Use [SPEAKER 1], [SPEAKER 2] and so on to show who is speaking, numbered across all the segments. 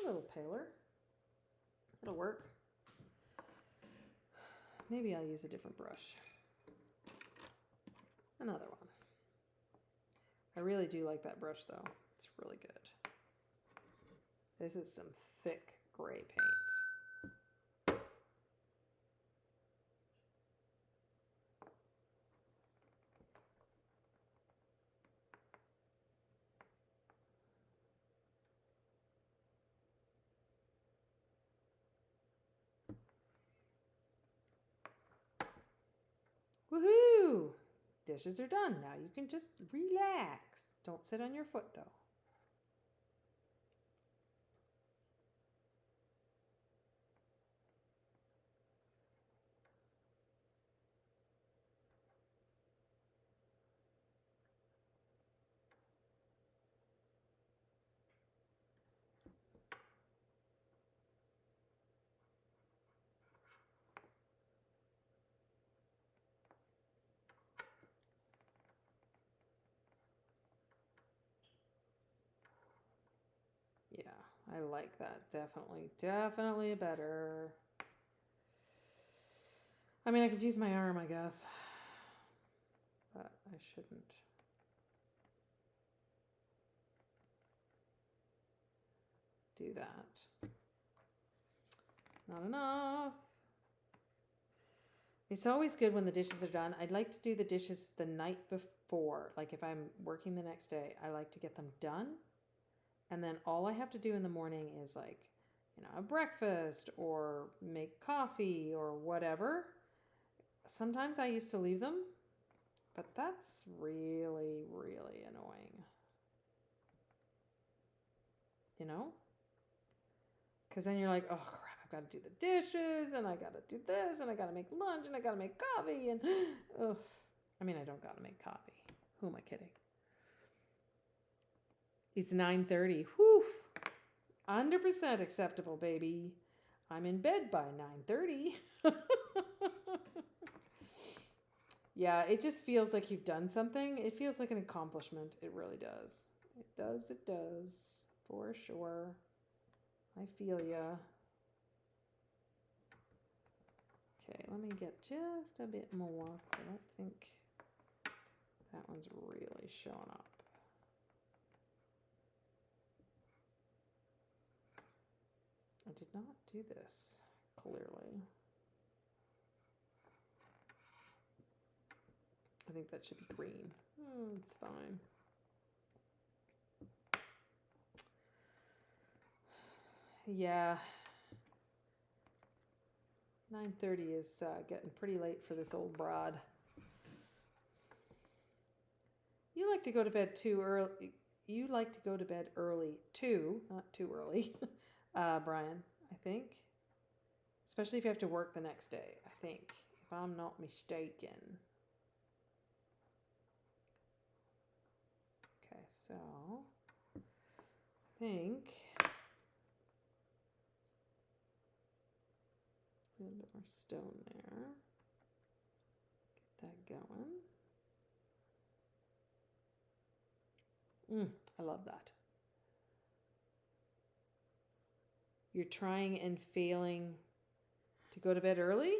[SPEAKER 1] a little paler. It'll work. Maybe I'll use a different brush. Another one. I really do like that brush though. It's really good. This is some thick gray paint. Woohoo! Dishes are done. Now you can just relax. Don't sit on your foot though. Yeah, I like that. Definitely better. I mean, I could use my arm, I guess, but I shouldn't. Do that. Not enough. It's always good when the dishes are done. I'd like to do the dishes the night before. Like if I'm working the next day, I like to get them done. And then all I have to do in the morning is like, a breakfast or make coffee or whatever. Sometimes I used to leave them, but that's really, really annoying. Because then you're like, oh crap, I've got to do the dishes and I got to do this and I got to make lunch and I got to make coffee and ugh. I mean, I don't got to make coffee. Who am I kidding? It's 9:30. Whew. 100% acceptable, baby. I'm in bed by 9:30. Yeah, it just feels like you've done something. It feels like an accomplishment. It really does. It does. For sure. I feel ya. Okay, let me get just a bit more because I don't think that one's really showing up. I did not do this clearly. I think that should be green. Oh, it's fine. Yeah. 9:30 is getting pretty late for this old broad. You like to go to bed too early. You like to go to bed early too, not too early, Brian, I think. Especially if you have to work the next day, I think, if I'm not mistaken. Okay, so I think a little bit more stone there. Get that going. I love that. You're trying and failing to go to bed early?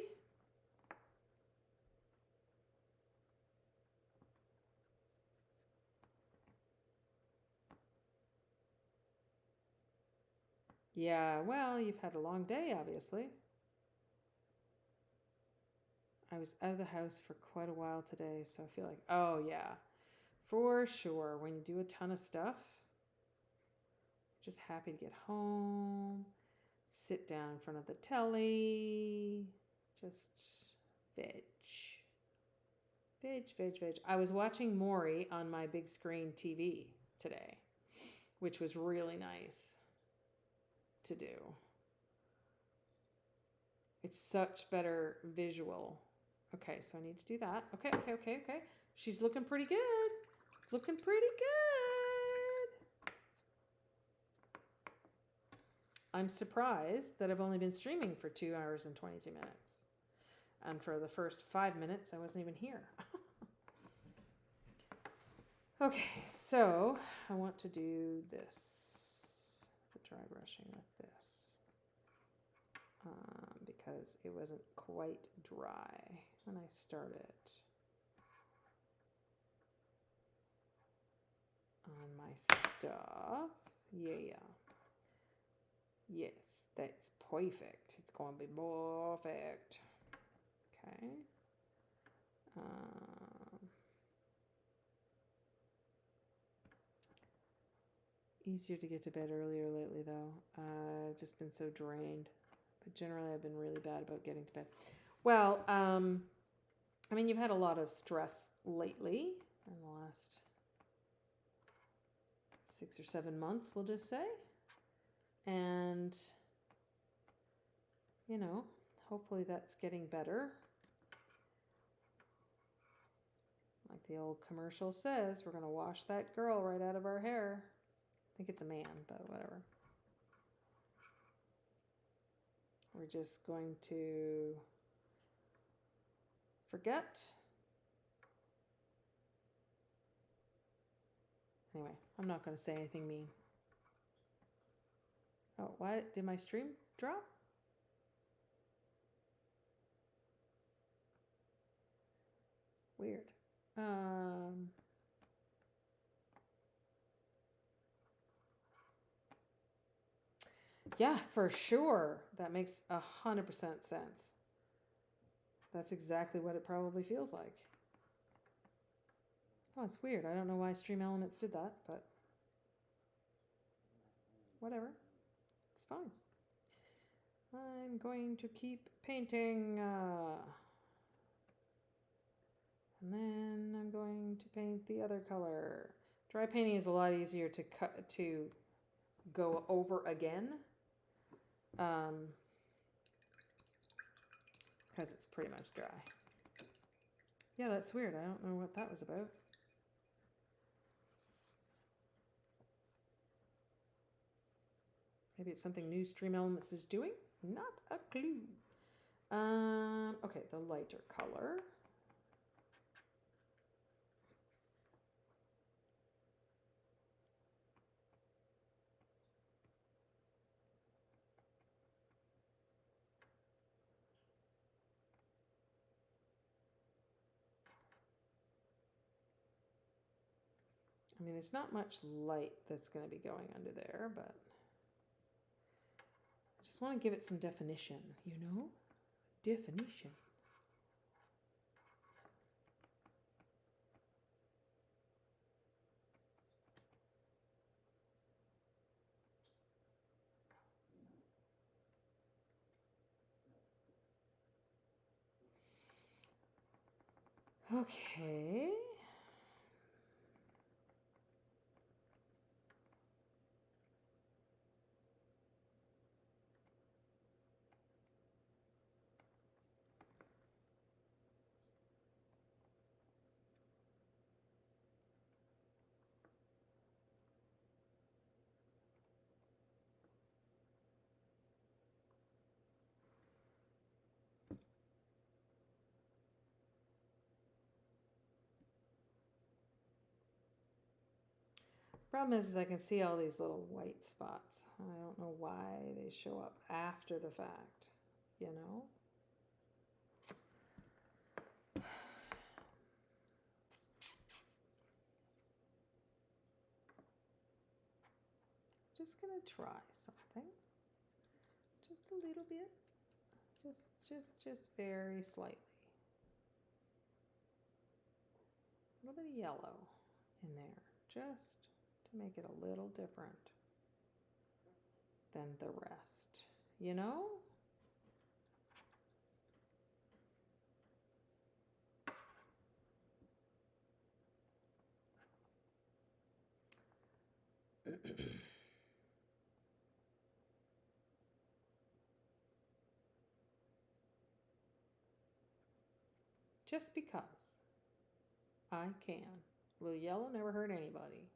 [SPEAKER 1] Yeah, well, you've had a long day, obviously. I was out of the house for quite a while today, so I feel like, oh yeah, for sure. When you do a ton of stuff, just happy to get home, sit down in front of the telly, just veg. I was watching Maury on my big screen TV today, which was really nice to do. It's such better visual. Okay, so I need to do that. Okay. She's looking pretty good. Looking pretty good. I'm surprised that I've only been streaming for 2 hours and 22 minutes. And for the first 5 minutes, I wasn't even here. Okay, so I want to do this. Put dry brushing with this because it wasn't quite dry when I started on my stuff. Yeah. Yes, that's perfect. It's going to be perfect. Okay. Easier to get to bed earlier lately, though. I've just been so drained. But generally, I've been really bad about getting to bed. Well, I mean, you've had a lot of stress lately in the last 6 or 7 months, we'll just say. And, you know, hopefully that's getting better. Like the old commercial says, we're going to wash that girl right out of our hair. I think it's a man, but whatever. We're just going to forget. Anyway, I'm not going to say anything mean. Oh, why did my stream drop? Weird. Yeah, for sure. That makes 100% sense. That's exactly what it probably feels like. Oh, it's weird. I don't know why Stream Elements did that, but whatever. It's fine. I'm going to keep painting. And then I'm going to paint the other color. Dry painting is a lot easier to go over again. Because it's pretty much dry. Yeah, that's weird. I don't know what that was about. Maybe it's something new Stream Elements is doing? Not a clue. Okay, the lighter color. I mean, there's not much light that's going to be going under there, but I just want to give it some definition, you know? Definition. Okay. Problem is I can see all these little white spots. I don't know why they show up after the fact, you know? Just gonna try something. Just a little bit. Just very slightly. A little bit of yellow in there, just to make it a little different than the rest, you know? Just because I can. A little yellow never hurt anybody.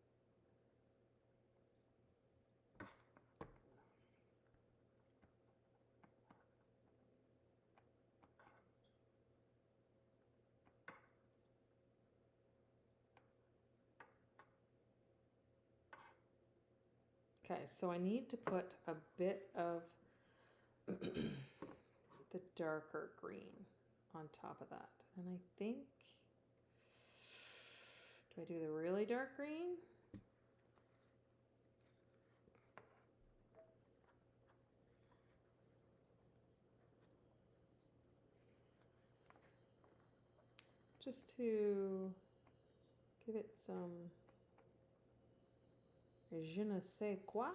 [SPEAKER 1] Okay, so I need to put a bit of the darker green on top of that. And I think, do I do the really dark green? Just to give it some je ne sais quoi,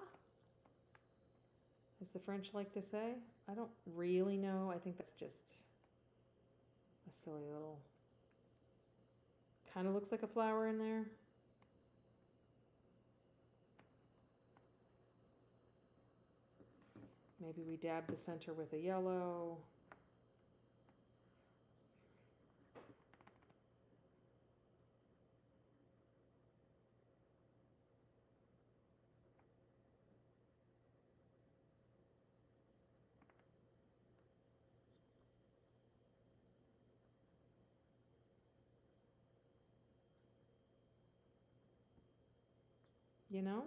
[SPEAKER 1] as the French like to say. I don't really know. I think that's just a silly little, kind of looks like a flower in there. Maybe we dab the center with a yellow. You know?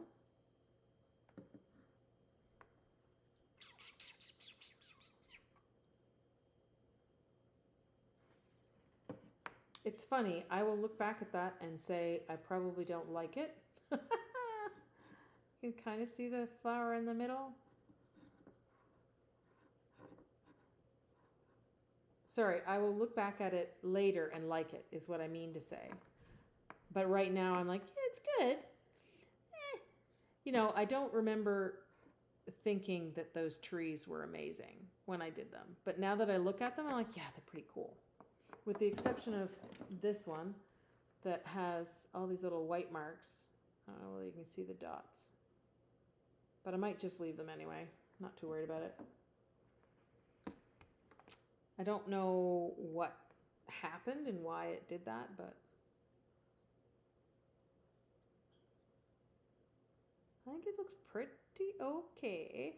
[SPEAKER 1] It's funny. I will look back at that and say, I probably don't like it. You can kind of see the flower in the middle. Sorry, I will look back at it later and like it, is what I mean to say. But right now I'm like, yeah, it's good. You know, I don't remember thinking that those trees were amazing when I did them. But now that I look at them, I'm like, yeah, they're pretty cool. With the exception of this one that has all these little white marks. Well, you can see the dots. But I might just leave them anyway. Not too worried about it. I don't know what happened and why it did that, but I think it looks pretty okay.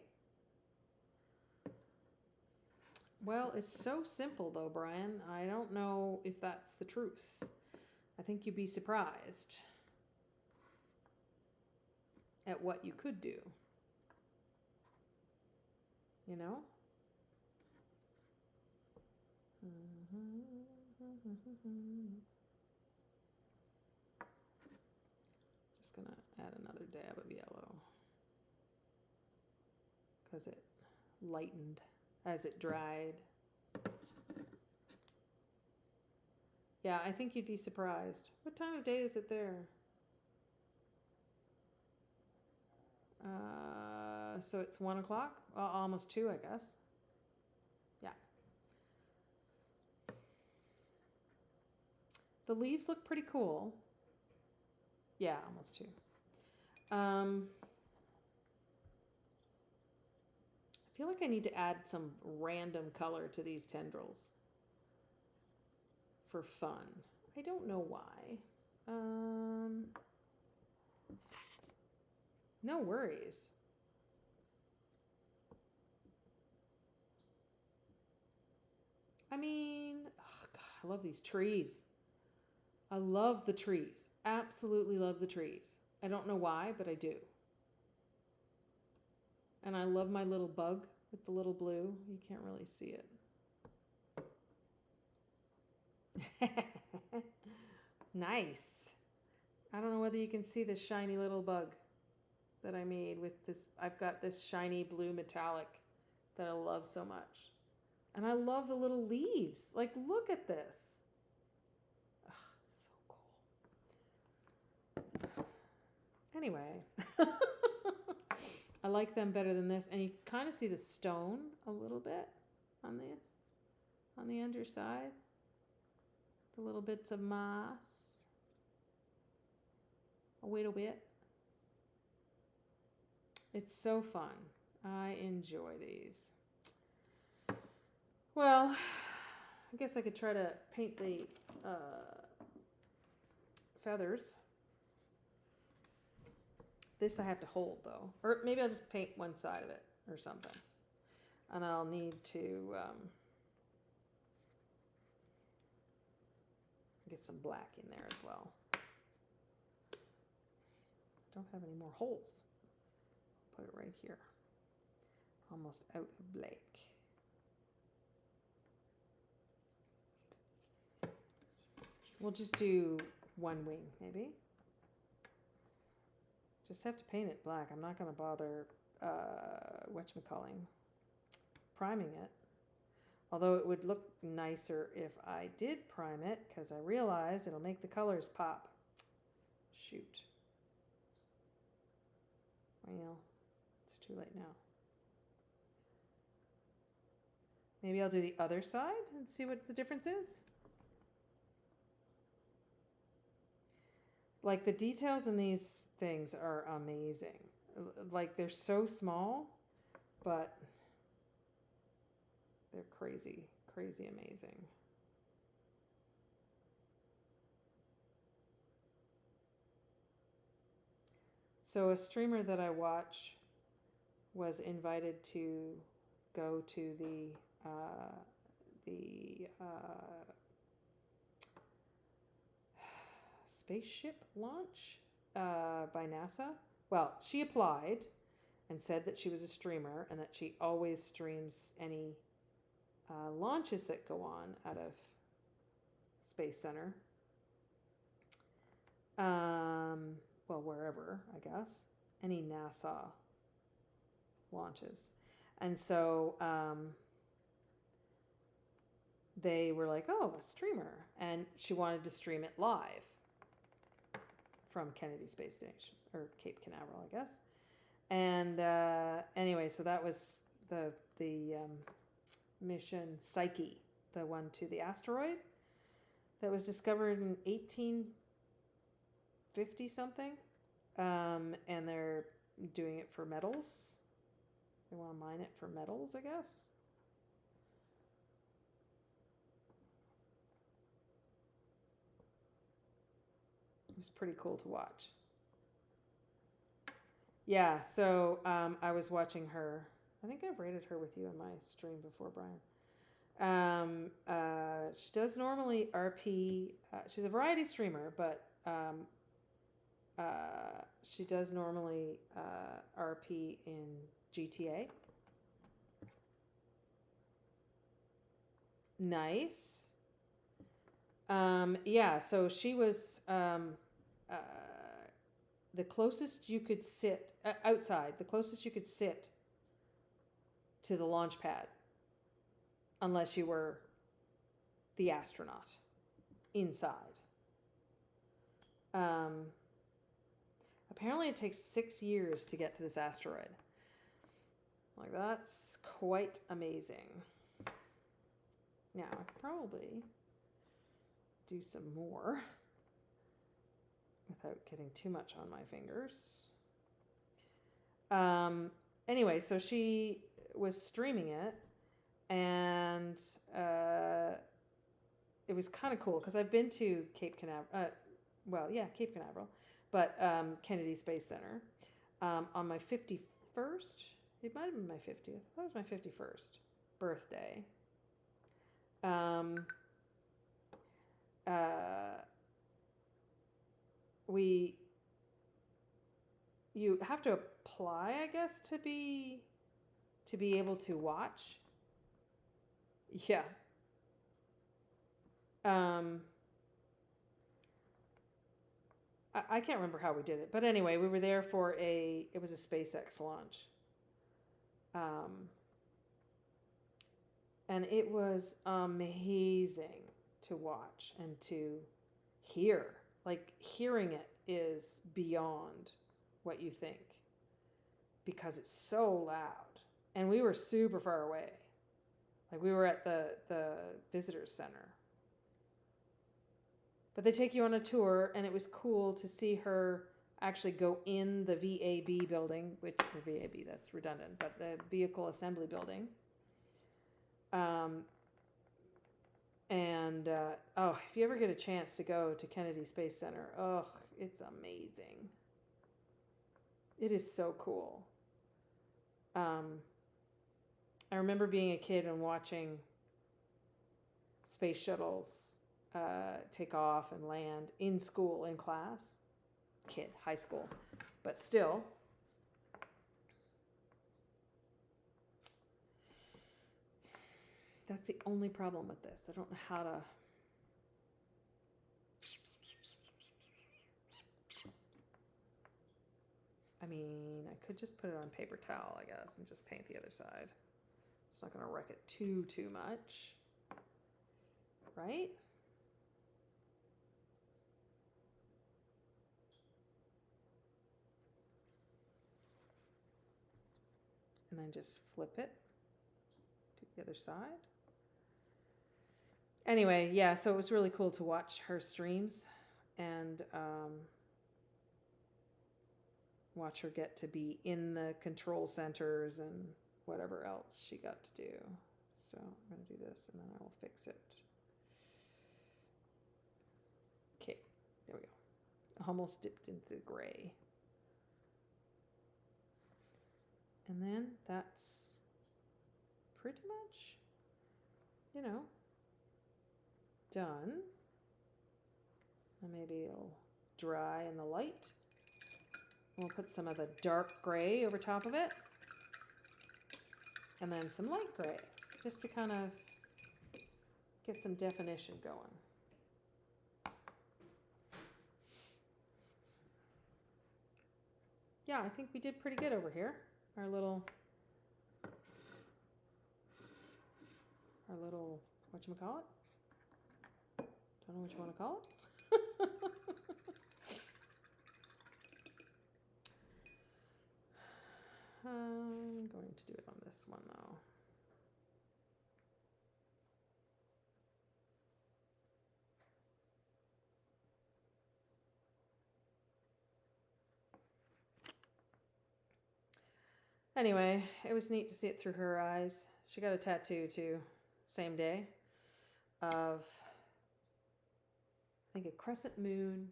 [SPEAKER 1] Well, it's so simple though, Brian. I don't know if that's the truth. I think you'd be surprised at what you could do. You know? Just gonna add another dab of yellow because it lightened as it dried. Yeah, I think you'd be surprised. What time of day is it there? So it's 1 o'clock? Well, almost 2, I guess. Yeah. The leaves look pretty cool. Yeah, almost 2. I feel like I need to add some random color to these tendrils for fun. I don't know why. No worries. I mean, oh God, I love these trees. I love the trees. Absolutely love the trees. I don't know why, but I do. And I love my little bug with the little blue. You can't really see it. Nice. I don't know whether you can see this shiny little bug that I made with this. I've got this shiny blue metallic that I love so much. And I love the little leaves. Like, look at this. Oh, so cool. Anyway, I like them better than this. And you can kind of see the stone a little bit on this, on the underside. The little bits of moss. A little bit. It's so fun. I enjoy these. Well, I guess I could try to paint the feathers. This I have to hold though. Or maybe I'll just paint one side of it or something. And I'll need to get some black in there as well. I don't have any more holes. put it right here. Almost out of Blake. We'll just do one wing, maybe. Just have to paint it black. I'm not going to bother, whatchamacalling, priming it. Although it would look nicer if I did prime it, because I realize it'll make the colors pop. Shoot. Well, it's too late now. Maybe I'll do the other side and see what the difference is. Like, the details in these things are amazing. Like, they're so small, but they're crazy, crazy amazing. So a streamer that I watch was invited to go to the spaceship launch by NASA. Well, she applied and said that she was a streamer and that she always streams any launches that go on out of Space Center. Well, wherever, I guess. Any NASA launches. And so they were like, oh, a streamer. And she wanted to stream it live from Kennedy Space Station, or Cape Canaveral, I guess. And anyway, so that was the mission Psyche, the one to the asteroid that was discovered in 1850 something. And they're doing it for metals. They want to mine it for metals, I guess. It was pretty cool to watch. Yeah, so I was watching her. I think I've rated her with you in my stream before, Brian. She does normally RP. She's a variety streamer, but she does normally RP in GTA. Nice. Yeah, so she was the closest you could sit outside, the closest you could sit to the launch pad, unless you were the astronaut inside. Apparently it takes 6 years to get to this asteroid. Like, that's quite amazing. Now, I could probably do some more without getting too much on my fingers. Anyway, so she was streaming it, and it was kind of cool because I've been to Cape Canaveral. Cape Canaveral, but Kennedy Space Center on my 51st. It might have been my 50th. I thought it was my 51st birthday. You have to apply, I guess, to be able to watch. Yeah. I can't remember how we did it, but anyway, we were there for it was a SpaceX launch. And it was amazing to watch and to hear. Like, hearing it is beyond what you think, because it's so loud. And we were super far away. Like, we were at the visitors center. But they take you on a tour, and it was cool to see her actually go in the VAB building, which the VAB, that's redundant, but the Vehicle Assembly Building. If you ever get a chance to go to Kennedy Space Center, it's amazing. It is so cool. I remember being a kid and watching space shuttles take off and land in school, in class. High school, but still. That's the only problem with this. I don't know how to. I mean, I could just put it on paper towel, I guess, and just paint the other side. It's not going to wreck it too much. Right? And then just flip it to the other side. Anyway, yeah, so it was really cool to watch her streams and watch her get to be in the control centers and whatever else she got to do. So I'm going to do this and then I will fix it. Okay, there we go. I almost dipped into the gray. And then that's pretty much, you know, done. And maybe it'll dry in the light. We'll put some of the dark gray over top of it. And then some light gray, just to kind of get some definition going. Yeah, I think we did pretty good over here. Our little, whatchamacallit? Don't know what you want to call it. I'm going to do it on this one though. Anyway, it was neat to see it through her eyes. She got a tattoo too, same day, of I think a crescent moon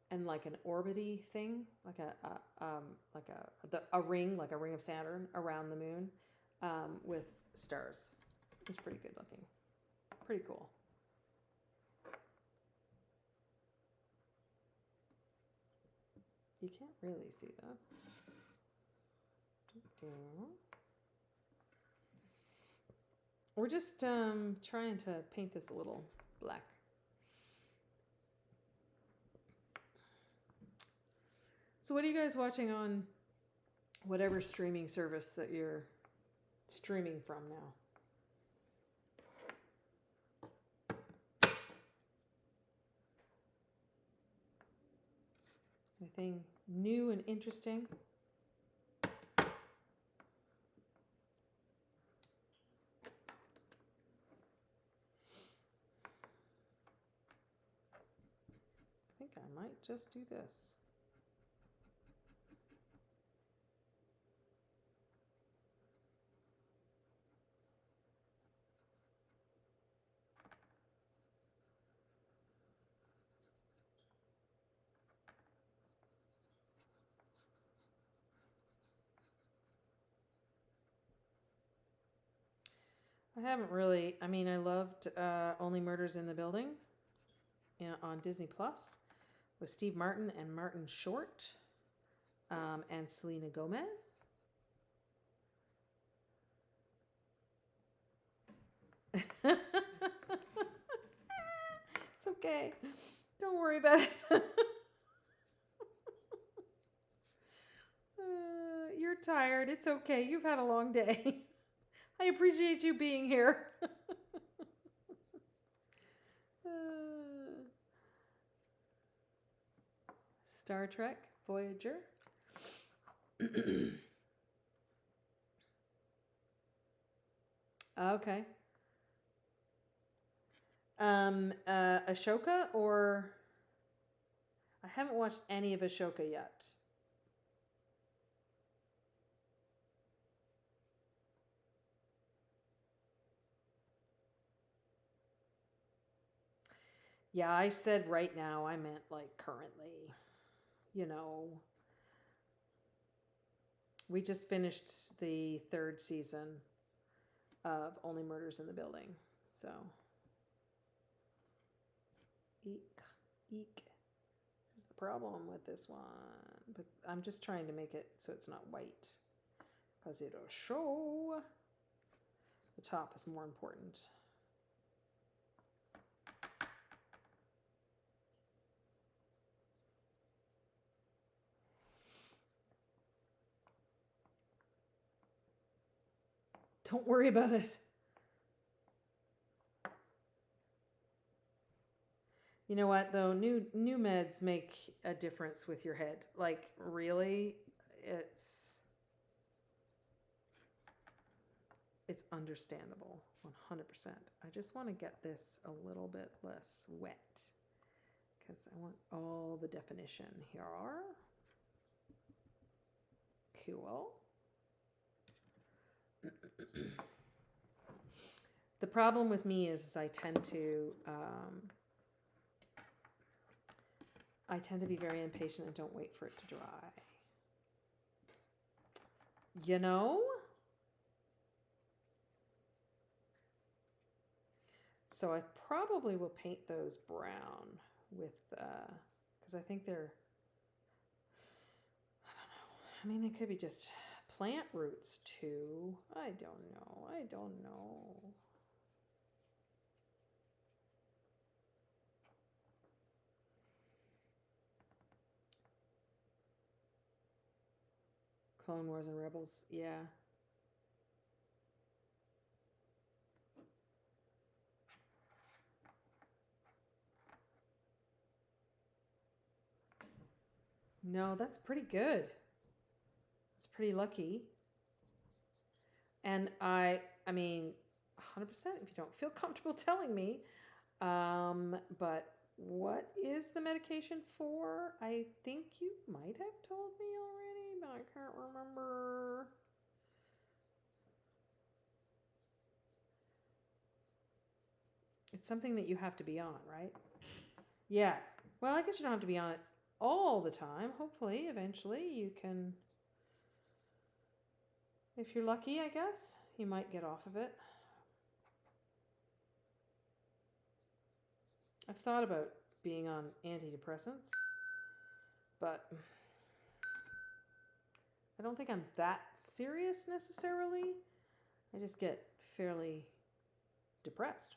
[SPEAKER 1] and like an orbity thing, like a ring, like a ring of Saturn around the moon, with stars. It's pretty good looking, pretty cool. You can't really see this. We're just trying to paint this a little black. So what are you guys watching on whatever streaming service that you're streaming from now? Anything new and interesting? I think I might just do this. I haven't really, I mean, I loved Only Murders in the Building on Disney Plus with Steve Martin and Martin Short and Selena Gomez. It's okay. Don't worry about it. You're tired. It's okay. You've had a long day. I appreciate you being here. Star Trek Voyager. Okay. Ashoka, or I haven't watched any of Ashoka yet. Yeah, I said right now. I meant like currently. You know, we just finished the 3rd season of Only Murders in the Building. So, eek. This is the problem with this one. But I'm just trying to make it so it's not white, because it'll show. The top is more important. Don't worry about it. You know what though? New meds make a difference with your head. Like really, it's understandable 100%. I just want to get this a little bit less wet because I want all the definition here. Cool. The problem with me is I tend to be very impatient and don't wait for it to dry. You know? So I probably will paint those brown with, because I think they're, I don't know. I mean, they could be just plant roots too. I don't know. Clone Wars and Rebels, yeah. No, that's pretty good. It's pretty lucky. And I mean, 100% if you don't feel comfortable telling me. But what is the medication for? I think you might have told me already, but I can't remember. It's something that you have to be on, right? Yeah. Well, I guess you don't have to be on it all the time. Hopefully, eventually you can, if you're lucky, I guess, you might get off of it. I've thought about being on antidepressants, but I don't think I'm that serious necessarily. I just get fairly depressed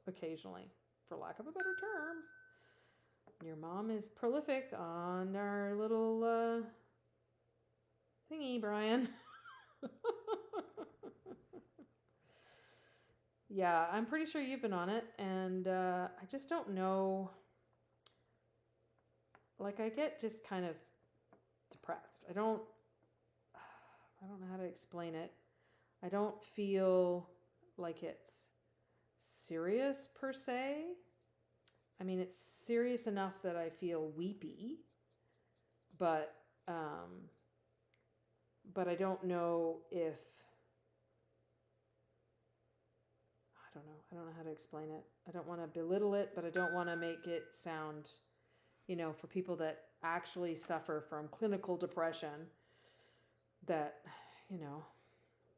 [SPEAKER 1] occasionally, for lack of a better term. Your mom is prolific on our little thingy, Brian. Yeah, I'm pretty sure you've been on it, and I just don't know. Like, I get just kind of depressed. I don't know how to explain it. I don't feel like it's serious per se. I mean, it's serious enough that I feel weepy, but I don't know if, I don't know how to explain it. I don't want to belittle it, but I don't want to make it sound, for people that actually suffer from clinical depression, that,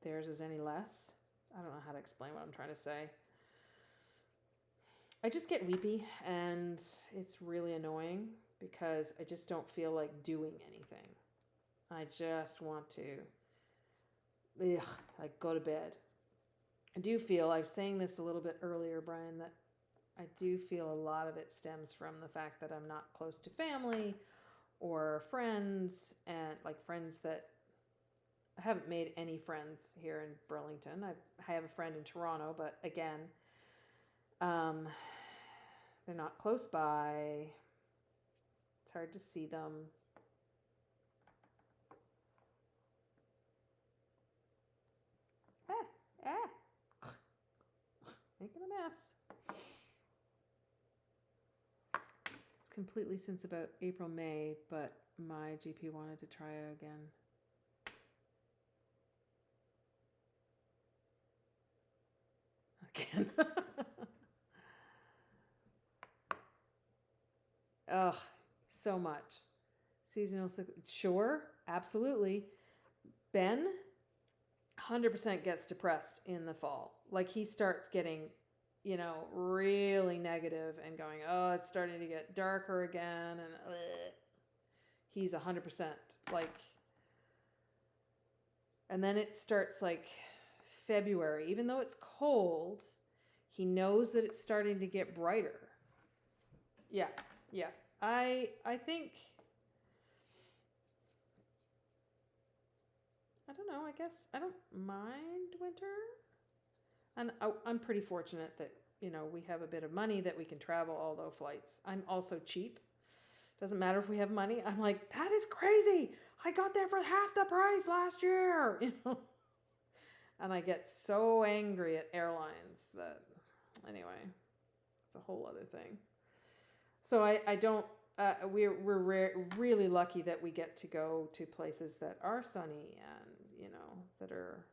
[SPEAKER 1] theirs is any less. I don't know how to explain what I'm trying to say. I just get weepy, and it's really annoying because I just don't feel like doing anything. I just want to, go to bed. I do feel, I was saying this a little bit earlier, Brian, that I do feel a lot of it stems from the fact that I'm not close to family or friends, and like friends that I haven't made any friends here in Burlington. I have a friend in Toronto, but again, they're not close by. It's hard to see them. Making a mess. It's completely since about April, May, but my GP wanted to try it again. Oh, so much. Seasonal sickness. Sure, absolutely. Ben 100% gets depressed in the fall. Like, he starts getting, really negative and going, oh, it's starting to get darker again. And he's 100% like, and then it starts like February. Even though it's cold, he knows that it's starting to get brighter. Yeah, yeah. I think, I don't know, I guess I don't mind winter. And I'm pretty fortunate that, we have a bit of money that we can travel all those flights. I'm also cheap. Doesn't matter if we have money. I'm like, that is crazy. I got there for half the price last year, And I get so angry at airlines that, anyway, it's a whole other thing. So I don't, we're really lucky that we get to go to places that are sunny and, that are,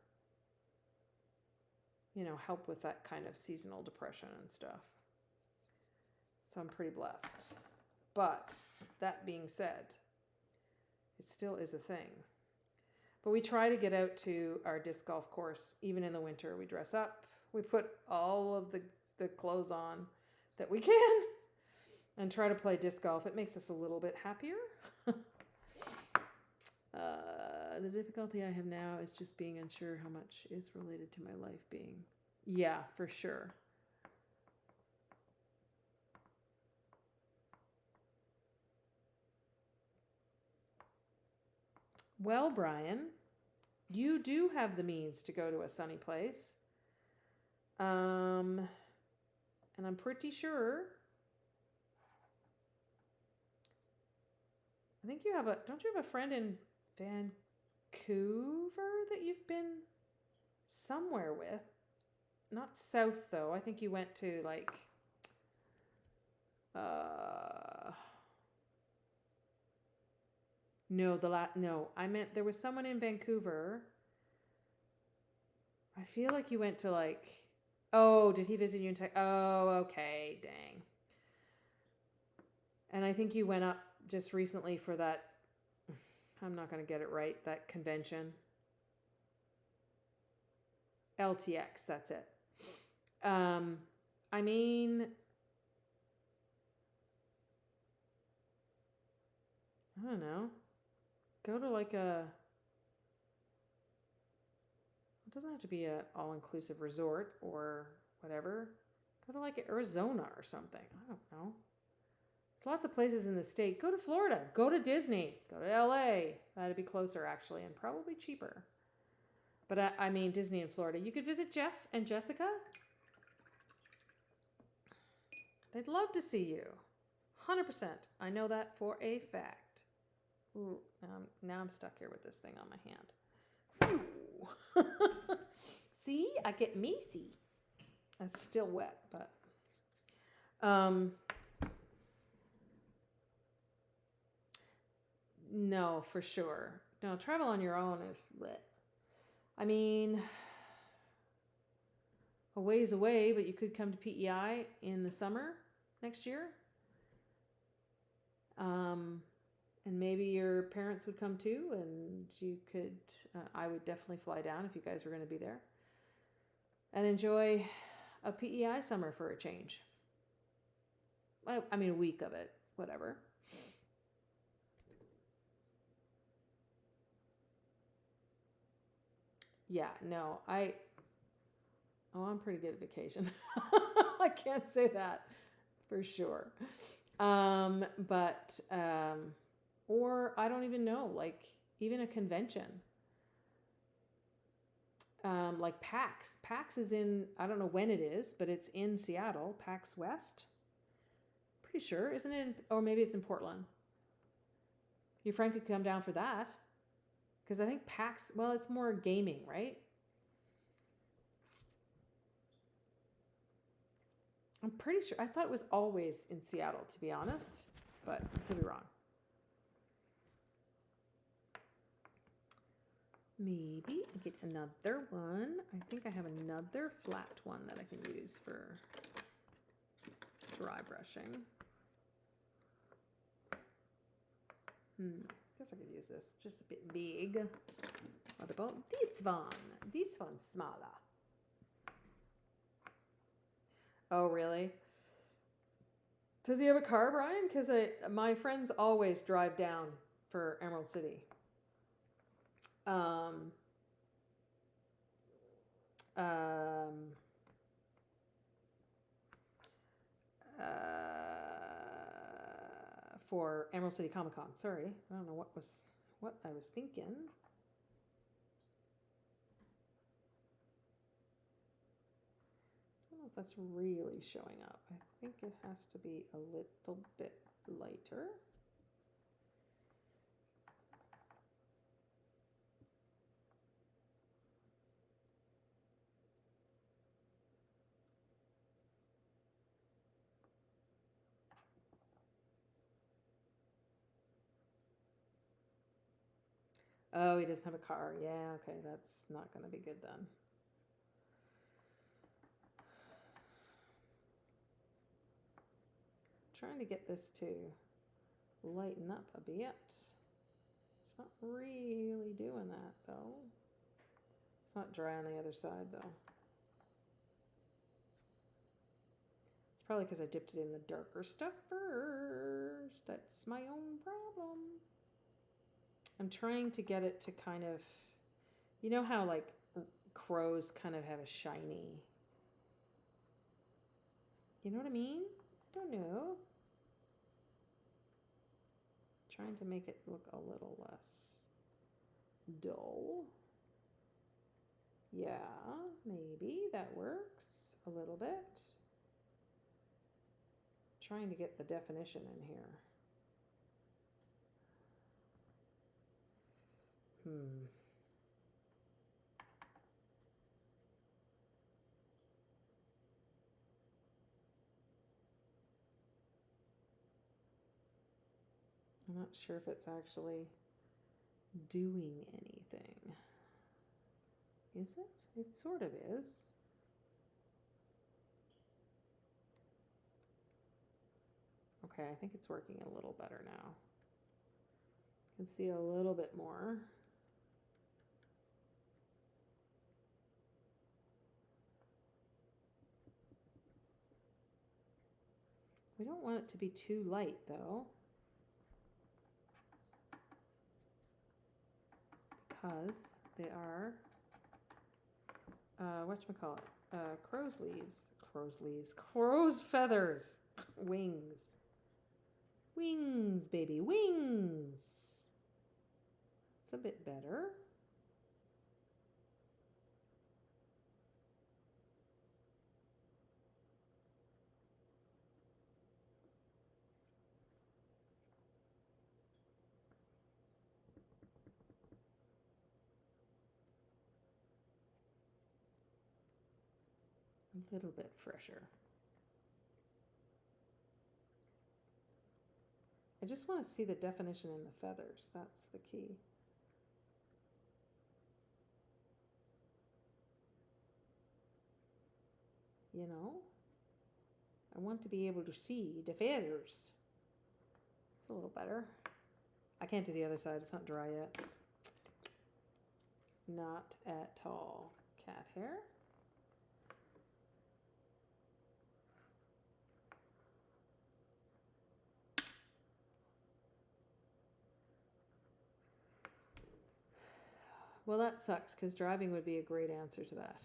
[SPEAKER 1] help with that kind of seasonal depression and stuff. So I'm pretty blessed. But that being said, it still is a thing. But we try to get out to our disc golf course, even in the winter. We dress up. We put all of the clothes on that we can and try to play disc golf. It makes us a little bit happier. The difficulty I have now is just being unsure how much is related to my life being. Yeah, for sure. Well, Brian, you do have the means to go to a sunny place. And I'm pretty sure, I think don't you have a friend in Vancouver that you've been somewhere with? Not south though. I think you went to like, no, I meant there was someone in Vancouver. I feel like you went to like, oh, did he visit you in Texas? Oh, okay, dang. And I think you went up just recently for that, I'm not going to get it right, that convention. LTX, that's it. I mean, I don't know. Go to like it doesn't have to be an all-inclusive resort or whatever. Go to like Arizona or something. I don't know. There's lots of places in the state. Go to Florida. Go to Disney. Go to LA. That'd be closer actually and probably cheaper. But I mean, Disney in Florida. You could visit Jeff and Jessica. They'd love to see you. 100%. I know that for a fact. Ooh, now I'm stuck here with this thing on my hand. Ooh. See, I get messy. It's still wet, but no, for sure. No, travel on your own is lit. I mean, a ways away, but you could come to PEI in the summer next year. And maybe your parents would come too, and you could, I would definitely fly down if you guys were going to be there. And enjoy a PEI summer for a change. I mean, a week of it, whatever. Yeah, no, I'm pretty good at vacation. I can't say that for sure. But or I don't even know, like even a convention. Like PAX. PAX is in, I don't know when it is, but it's in Seattle, PAX West. Pretty sure, isn't it? Or maybe it's in Portland. Your friend could come down for that. Because I think PAX, well, it's more gaming, right? I'm pretty sure, I thought it was always in Seattle, to be honest, but I could be wrong. Maybe I get another one. I think I have another flat one that I can use for dry brushing. Guess I could use this. Just a bit big. What about this one? This one's smaller. Oh, really? Does he have a car, Brian? Because my friends always drive down for Emerald City. for Emerald City Comic Con. Sorry, I don't know what I was thinking. I don't know if that's really showing up. I think it has to be a little bit lighter. Oh, he doesn't have a car. Yeah, okay, that's not going to be good then. Trying to get this to lighten up a bit. It's not really doing that though. It's not dry on the other side though. It's probably because I dipped it in the darker stuff first. That's my own problem. I'm trying to get it to kind of, you know how like crows kind of have a shiny, you know what I mean? I don't know. Trying to make it look a little less dull. Yeah, maybe that works a little bit. Trying to get the definition in here. I'm not sure if it's actually doing anything. Is it? It sort of is. Okay, I think it's working a little better now. I can see a little bit more. We don't want it to be too light though, because they are whatchamacallit, crow's feathers, wings, baby, wings. It's a bit better. A little bit fresher. I just want to see the definition in the feathers. That's the key. You know, I want to be able to see the feathers. It's a little better. I can't do the other side. It's not dry yet. Not at all. Cat hair. Well, that sucks because driving would be a great answer to that.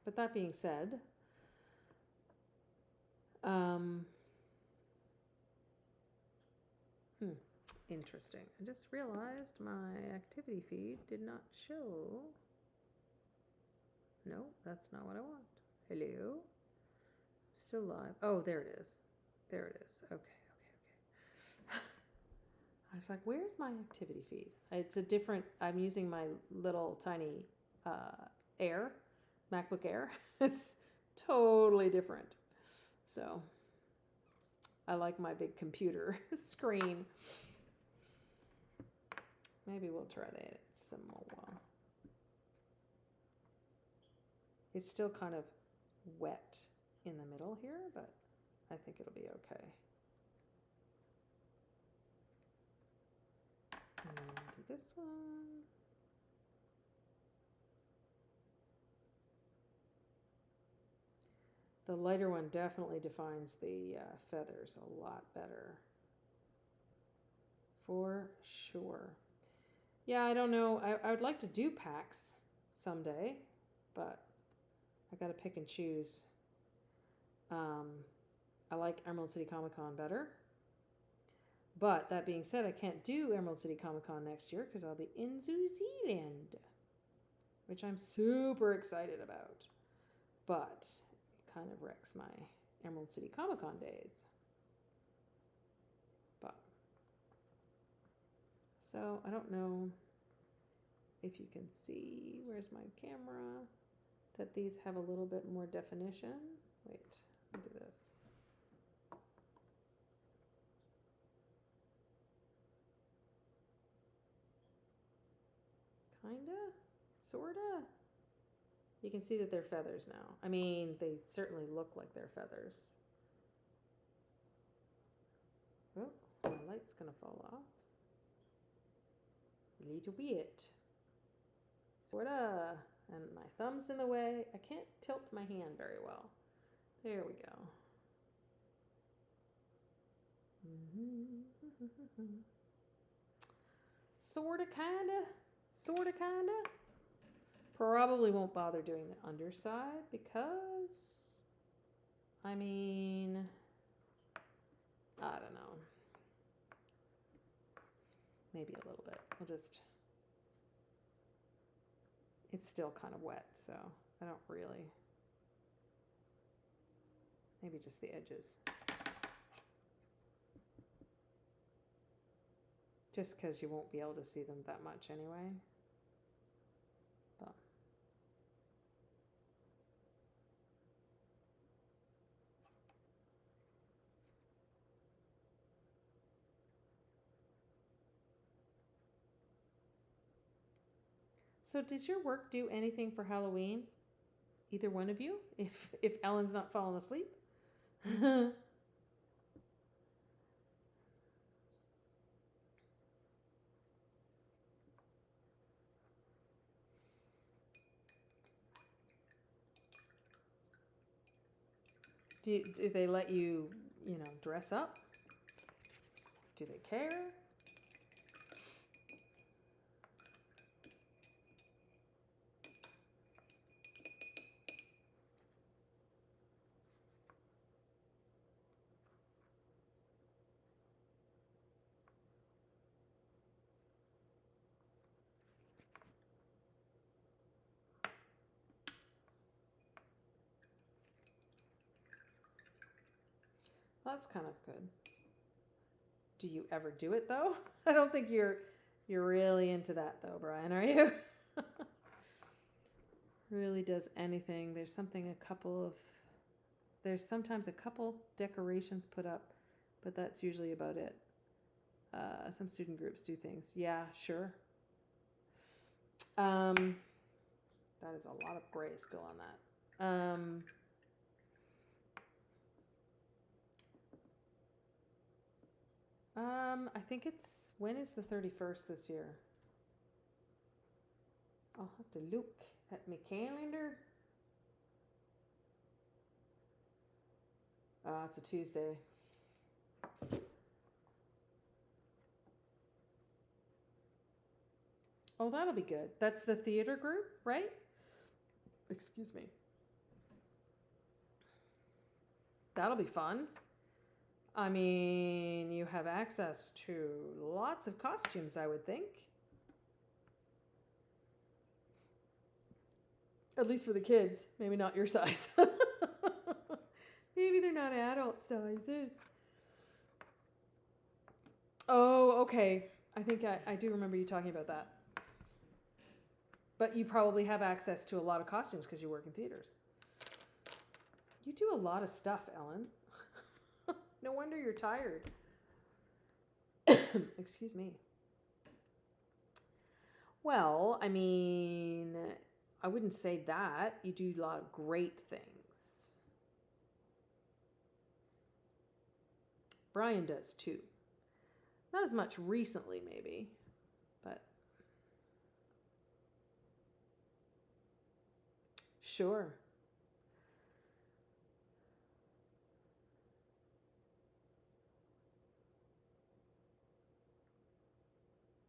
[SPEAKER 1] But that being said, interesting. I just realized my activity feed did not show. No, that's not what I want. Hello? Still live. Oh, there it is. There it is. Okay. I was like, where's my activity feed? It's a different, I'm using my little tiny Air, MacBook Air. It's totally different. So I like my big computer screen. Maybe we'll try that some more. It's still kind of wet in the middle here, but I think it'll be okay. And then we'll do this one. The lighter one definitely defines the feathers a lot better. For sure. Yeah, I don't know. I would like to do packs someday, but I got to pick and choose. I like Emerald City Comic Con better. But that being said, I can't do Emerald City Comic Con next year because I'll be in New Zealand, which I'm super excited about. But it kind of wrecks my Emerald City Comic Con days. But so I don't know if you can see, where's my camera, that these have a little bit more definition. Wait, let me do this. Kinda, sorta. You can see that they're feathers now. I mean, they certainly look like they're feathers. Oh, my light's gonna fall off. A little bit. Sorta. And my thumb's in the way. I can't tilt my hand very well. There we go. Sorta, kinda. Probably won't bother doing the underside because, I mean, I don't know. Maybe a little bit. It's still kind of wet, so I don't really, maybe just the edges. Just because you won't be able to see them that much anyway. But. So does your work do anything for Halloween? Either one of you? If Ellen's not falling asleep? Do they let you, dress up? Do they care? That's kind of good. Do you ever do it though? I don't think you're really into that though, Brian, are you? Really does anything. There's sometimes a couple decorations put up, but that's usually about it. Some student groups do things. Yeah, sure. That is a lot of gray still on that. I think when is the 31st this year? I'll have to look at my calendar. It's a Tuesday. Oh, that'll be good. That's the theater group, right? Excuse me. That'll be fun. I mean, you have access to lots of costumes, I would think. At least for the kids. Maybe not your size. Maybe they're not adult sizes. Oh, okay. I think I do remember you talking about that. But you probably have access to a lot of costumes because you work in theaters. You do a lot of stuff, Ellen. No wonder you're tired. Excuse me. Well, I mean, I wouldn't say that. You do a lot of great things. Brian does too. Not as much recently, maybe. But sure.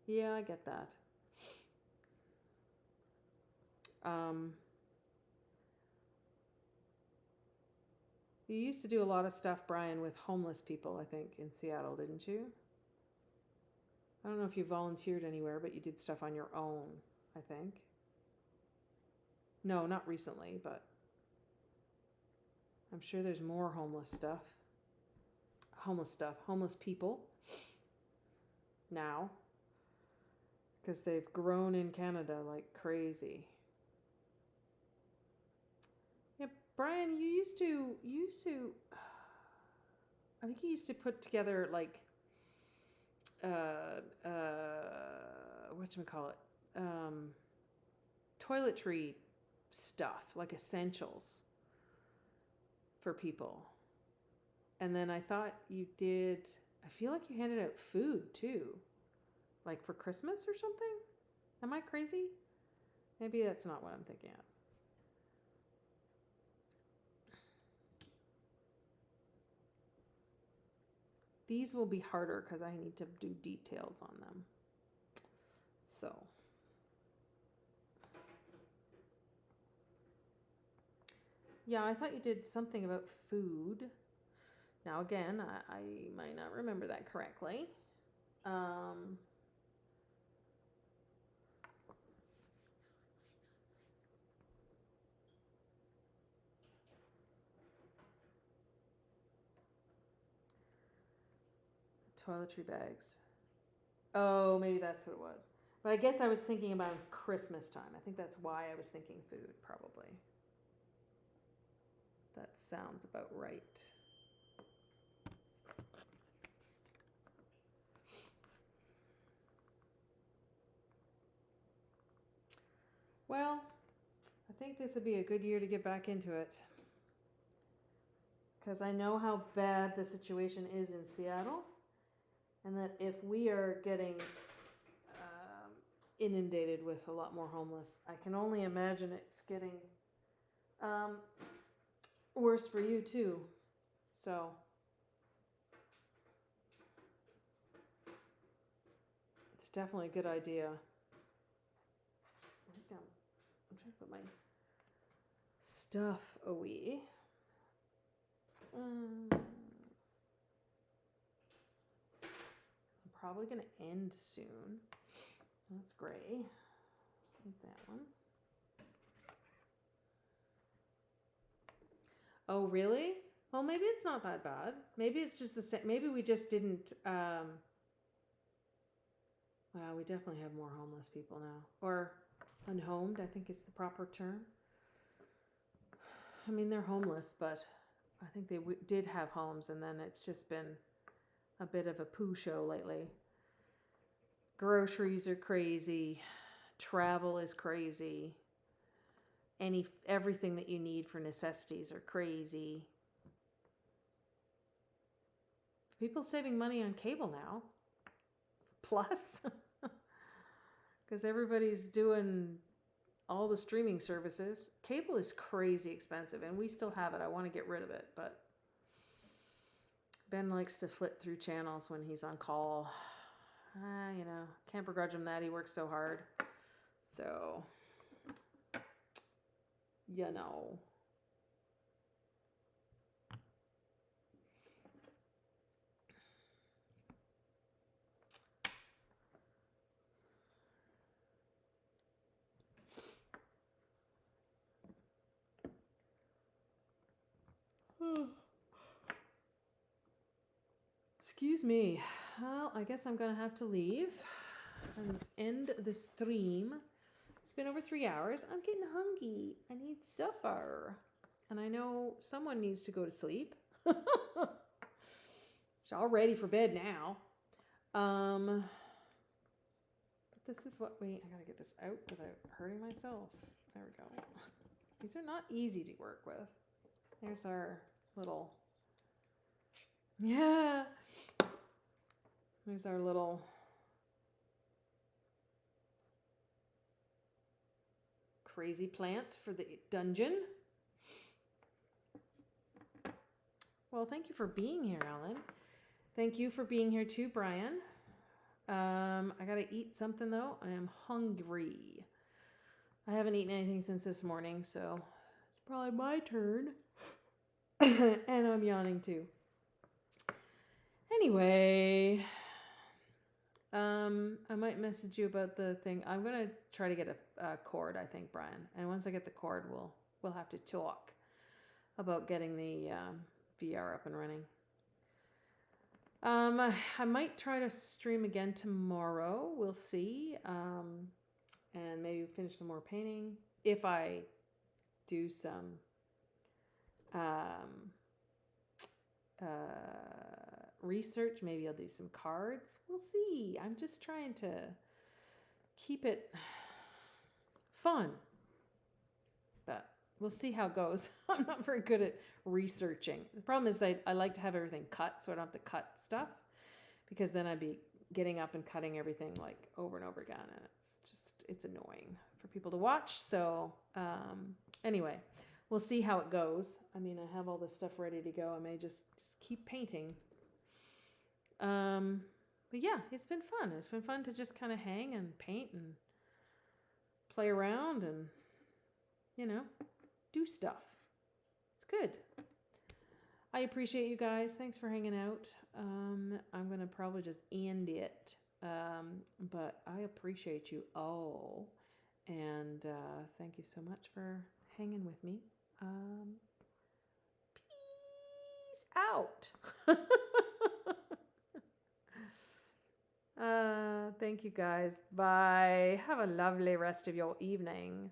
[SPEAKER 1] Yeah, I get that. Um, you used to do a lot of stuff, Brian, with homeless people, I think, in Seattle, didn't you? I don't know if you volunteered anywhere, but you did stuff on your own, I think. No, not recently, but I'm sure there's more homeless stuff. Homeless people now, because they've grown in Canada like crazy. Yeah, Brian, you used to I think you used to put together like uh whatchamacallit, toiletry stuff, like essentials for people. And then I thought you did, I feel like you handed out food too, like for Christmas or something. Am I crazy? Maybe that's not what I'm thinking of. These will be harder because I need to do details on them. So, yeah, I thought you did something about food. Now, again, I might not remember that correctly. Um, toiletry bags. Oh, maybe that's what it was. But I guess I was thinking about Christmas time. I think that's why I was thinking food, probably. That sounds about right. Well, I think this would be a good year to get back into it. Because I know how bad the situation is in Seattle. And that if we are getting inundated with a lot more homeless, I can only imagine it's getting worse for you too. So it's definitely a good idea. I'm trying to put my stuff away. I'm probably going to end soon. That's gray. Take that one. Oh, really? Well, maybe it's not that bad. Maybe it's just the same. Maybe we just didn't. Well, we definitely have more homeless people now. Or unhomed, I think is the proper term. I mean, they're homeless, but I think they did have homes, and then it's just been a bit of a poo show lately. Groceries are crazy. Travel is crazy. Everything that you need for necessities are crazy. People saving money on cable now. Plus, because everybody's doing all the streaming services. Cable is crazy expensive, and we still have it. I want to get rid of it, but Ben likes to flip through channels when he's on call. You know, can't begrudge him that. He works so hard. So, you know. Excuse me. Well, I guess I'm going to have to leave and end the stream. It's been over 3 hours. I'm getting hungry. I need supper. And I know someone needs to go to sleep. She's all ready for bed now. But this is what, wait, I got to get this out without hurting myself. There we go. These are not easy to work with. There's our little, yeah. There's our little crazy plant for the dungeon. Well, thank you for being here, Ellen. Thank you for being here too, Brian. I gotta eat something though. I am hungry. I haven't eaten anything since this morning, so it's probably my turn. And I'm yawning too. Anyway, I might message you about the thing. I'm gonna try to get a cord, I think, Brian. And once I get the cord, we'll have to talk about getting the VR up and running. I might try to stream again tomorrow. We'll see. And maybe finish some more painting. If I do some research, maybe I'll do some cards. We'll see. I'm just trying to keep it fun. But we'll see how it goes. I'm not very good at researching. The problem is I like to have everything cut so I don't have to cut stuff, because then I'd be getting up and cutting everything like over and over again, and it's annoying for people to watch. So anyway, we'll see how it goes. I mean, I have all this stuff ready to go. I may just keep painting. But yeah, it's been fun. It's been fun to just kind of hang and paint and play around and, do stuff. It's good. I appreciate you guys. Thanks for hanging out. I'm going to probably just end it. But I appreciate you all. And thank you so much for hanging with me. Peace out. Thank you guys. Bye. Have a lovely rest of your evening.